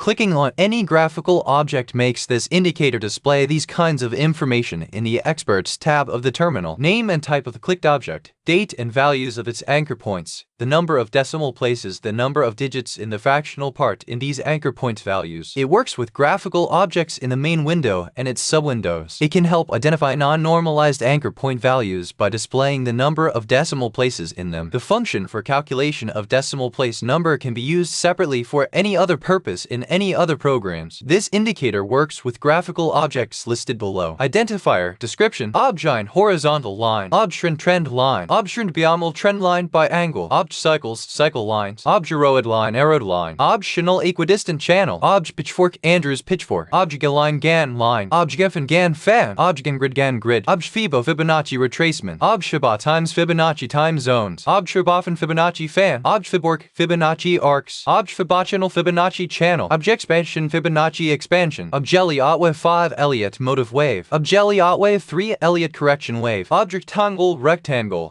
Clicking on any graphical object makes this indicator display these kinds of information in the Experts tab of the terminal. Name and type of the clicked object, date and values of its anchor points, the number of decimal places, the number of digits in the fractional part in these anchor point values. It works with graphical objects in the main window and its subwindows. It can help identify non-normalized anchor point values by displaying the number of decimal places in them. The function for calculation of decimal place number can be used separately for any other purpose in any other programs. This indicator works with graphical objects listed below. Identifier, description, objine horizontal line, obtrend trend line, obtrend biamal trend line by angle, cycles, cycle lines, obgeroid line, arrowed line, optional equidistant channel, pitchfork Andrews pitchfork, line gan line, obgeffen gan fan, grid gan grid, fibo Fibonacci retracement, Shiba times Fibonacci time zones, Shiboffen Fibonacci fan, Fibork Fibonacci arcs, Fibonacci Fibonacci channel, expansion Fibonacci expansion, jelly Otwave 5 Elliott motive wave, jelly Otwave 3 Elliott correction wave, rectangle rectangle,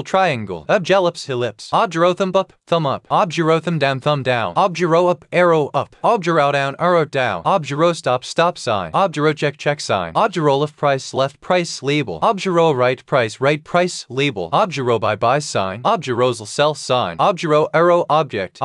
triangle, ellipse, obgerothumb up, thumb up, obgerothumb down, thumb down, obgero up, arrow down, obgero stop sign, obgero check sign, obgero left price label, obgero right price label, obgero buy sign, obgerosal sell sign, obgero arrow object,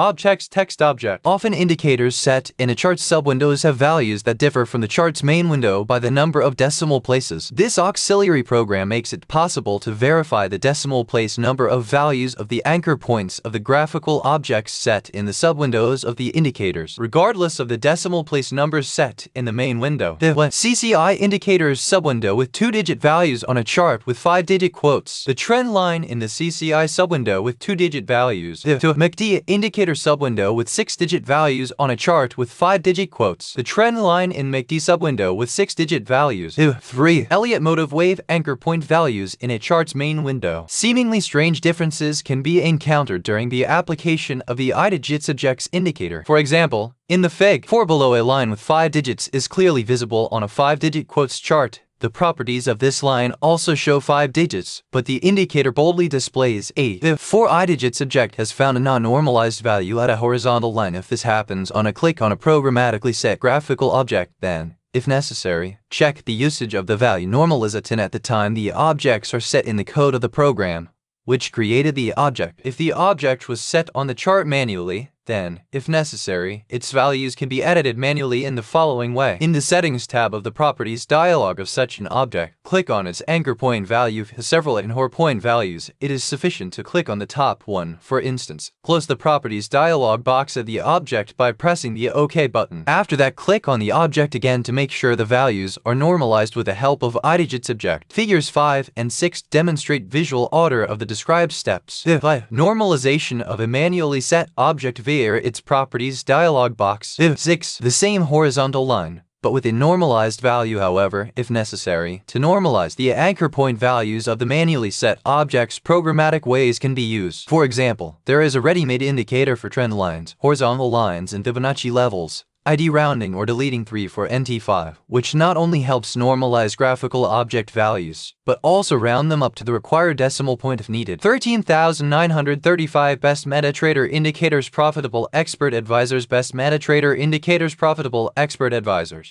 text object. Often indicators set in a chart's subwindows have values that differ from the chart's main window by the number of decimal places. This auxiliary program makes it possible to verify the decimal place number of values of the anchor points of the graphical objects set in the subwindows of the indicators, regardless of the decimal place numbers set in the main window. The CCI indicator's subwindow with 2-digit values on a chart with 5-digit quotes. The trend line in the CCI subwindow with 2-digit values. The MACD indicator subwindow with 6-digit values on a chart with 5-digit quotes. The trend line in MACD subwindow with 6-digit values. 3. Elliott motive wave anchor point values in a chart's main window. Seemingly strange differences can be encountered during the application of the I-digit subjects indicator. For example, in the Fig 4 below a line with 5 digits is clearly visible on a 5-digit quotes chart. The properties of this line also show 5 digits, but the indicator boldly displays 8. The 4 I-digit subject has found a non-normalized value at a horizontal line. If this happens on a click on a programmatically set graphical object, then, if necessary, check the usage of the value normalization at the time the objects are set in the code of the program, which created the object. If the object was set on the chart manually, then, if necessary, its values can be edited manually in the following way. In the Settings tab of the Properties dialog of such an object, click on its anchor point value. For several anchor point values, it is sufficient to click on the top one. For instance, close the Properties dialog box of the object by pressing the OK button. After that, click on the object again to make sure the values are normalized with the help of I-digit subject. Figures 5 and 6 demonstrate visual order of the described steps. The normalization of a manually set object via its Properties dialog box. 6. The same horizontal line, but with a normalized value. However, if necessary, to normalize the anchor point values of the manually set objects, programmatic ways can be used. For example, there is a ready-made indicator for trend lines, horizontal lines, and Fibonacci levels, ID rounding or deleting 3 for NT5, which not only helps normalize graphical object values, but also round them up to the required decimal point if needed. 13,935 Best MetaTrader Indicators Profitable Expert Advisors. Best MetaTrader Indicators Profitable Expert Advisors.